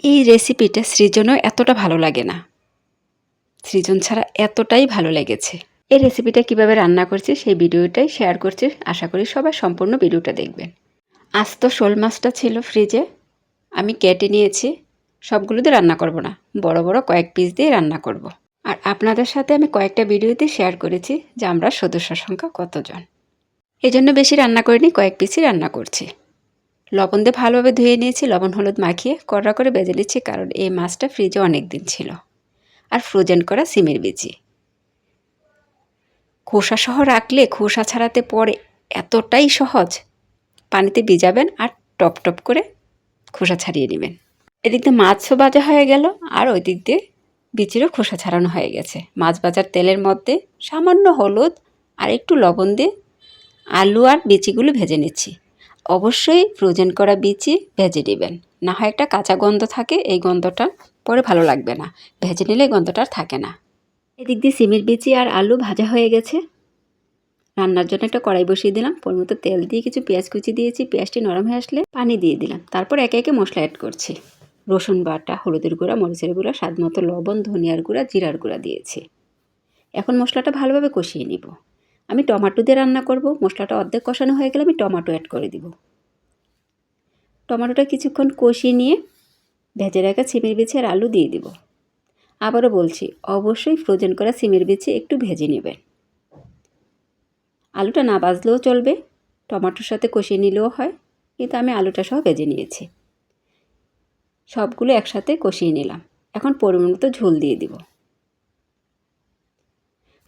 এই রেসিপিটা সৃজনও এতটা ভালো লাগে না, সৃজন ছাড়া এতটাই ভালো লেগেছে। এই রেসিপিটা কিভাবে রান্না করছি সেই ভিডিওটাই শেয়ার করছি, আশা করি সবাই সম্পূর্ণ ভিডিওটা দেখবেন। আস্ত শোল মাছটা ছিল ফ্রিজে, আমি কেটে নিয়েছি। সবগুলো দিয়ে রান্না করব না, বড় বড় কয়েক পিস দিয়ে রান্না করব। আর আপনাদের সাথে আমি কয়েকটা ভিডিওতে শেয়ার করেছি যে আমরা সদস্য সংখ্যা কতজন, এই জন্য বেশি রান্না করিনি, কয়েক পিসই রান্না করছি। লবণ দিয়ে ভালোভাবে ধুয়ে নিয়েছি, লবণ হলুদ মাখিয়ে কড়া করে ভেজে নিচ্ছি, কারণ এই মাছটা ফ্রিজে অনেক দিন ছিল। আর ফ্রোজেন করা সিমের বিচি, খোসা সহ রাখলে খোসা ছাড়াতে পরে এতটাই সহজ। পানিতে ভিজাবেন আর টপ টপ করে খোসা ছাড়িয়ে নেবেন। এদিক দিয়ে মাছও ভাজা হয়ে গেল, আর ওই দিক দিয়ে বিচিরও খোসা ছাড়ানো হয়ে গেছে। মাছ ভাজার তেলের মধ্যে সামান্য হলুদ আর একটু লবণ দিয়ে আলু আর বিচিগুলো ভেজে নিচ্ছি। অবশ্যই ফ্রোজেন করা বিচি ভেজে নেবেন, না হয় একটা কাঁচা গন্ধ থাকে, এই গন্ধটা পরে ভালো লাগবে না। ভেজে নিলে এই গন্ধটা আর থাকে না। এদিক দিয়ে সিমের বিচি আর আলু ভাজা হয়ে গেছে। রান্নার জন্য একটা কড়াই বসিয়ে দিলাম, পরিমতো তেল দিয়ে কিছু পেঁয়াজ কুচি দিয়েছি। পেঁয়াজটি নরম হয়ে আসলে পানি দিয়ে দিলাম। তারপর একে একে মশলা অ্যাড করছি। রসুন বাটা, হলুদের গুঁড়া, মরিচের গুঁড়া, স্বাদ মতো লবণ, ধনিয়ার গুঁড়া, জিরার গুঁড়া দিয়েছি। এখন মশলাটা ভালোভাবে কষিয়ে নিব। আমি টমেটো দিয়ে রান্না করব। মশলাটা অর্ধেক কষানো হয়ে গেলে আমি টমেটো অ্যাড করে দিব। টমেটোটা কিছুক্ষণ কষিয়ে নিয়ে ভেজে রাখা সিমের বিচি আর আলু দিয়ে দিব। আবারও বলছি, অবশ্যই ফ্রোজেন করা সিমের বিচি একটু ভেজে নেবেন। আলুটা না ভাজলেও চলবে, টমেটোর সাথে কষিয়ে নিলেও হয়, কিন্তু আমি আলুটা সহ ভেজে নিয়েছি। সবগুলো একসাথে কষিয়ে নিলাম। এখন পরিমাণ মতো ঝোল দিয়ে দিব।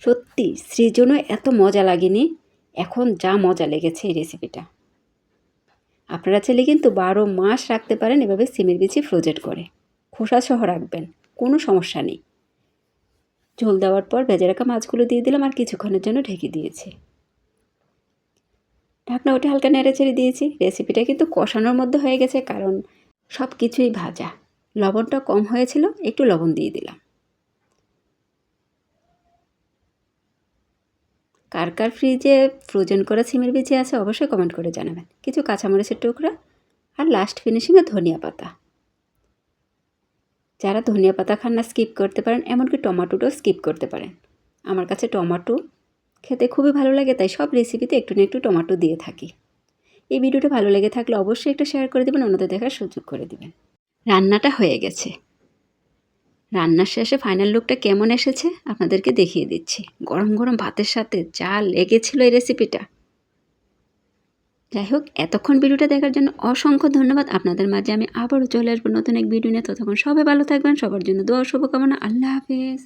সত্যি সৃজনও এত মজা লাগেনি, এখন যা মজা লেগেছে এই রেসিপিটা। আপনারা চাইলে কিন্তু 12 মাস রাখতে পারেন এভাবে সিমের বিচি ফ্রোজেন করে, খোসা সহ রাখবেন, কোনো সমস্যা নেই। ঝোল দেওয়ার পর ভেজে রাখা মাছগুলো দিয়ে দিলাম আর কিছুক্ষণের জন্য ঢেকে দিয়েছি। ঢাকনা উঠে হালকা নেড়ে ছেড়ে দিয়েছি। রেসিপিটা কিন্তু কষানোর মধ্যে হয়ে গেছে, কারণ সব কিছুই ভাজা। লবণটা কম হয়েছিল, একটু লবণ দিয়ে দিলাম। কার কার ফ্রিজে ফ্রোজেন করা সিমের বিচি আছে অবশ্যই কমেন্ট করে জানাবেন। কিছু কাঁচামরিচের টুকরা আর লাস্ট ফিনিশিংয়ে ধনিয়া পাতা। যারা ধনিয়া পাতা খান না স্কিপ করতে পারেন, এমনকি টমেটোটাও স্কিপ করতে পারেন। আমার কাছে টমেটো খেতে খুবই ভালো লাগে, তাই সব রেসিপিতে একটু না একটু টমেটো দিয়ে থাকি। এই ভিডিওটা ভালো লেগে থাকলে অবশ্যই একটা শেয়ার করে দেবেন, অন্যদের দেখার সুযোগ করে দেবেন। রান্নাটা হয়ে গেছে। রান্নার শেষে ফাইনাল লুকটা কেমন এসেছে আপনাদেরকে দেখিয়ে দিচ্ছি। গরম গরম ভাতের সাথে যা লেগেছিল এই রেসিপিটা। যাই হোক, এতক্ষণ ভিডিওটা দেখার জন্য অসংখ্য ধন্যবাদ। আপনাদের মাঝে আমি আবারও চলে আসবো নতুন এক ভিডিও নিয়ে। ততক্ষণ সবাই ভালো থাকবেন, সবার জন্য দোয়া শুভকামনা। আল্লাহ হাফেজ।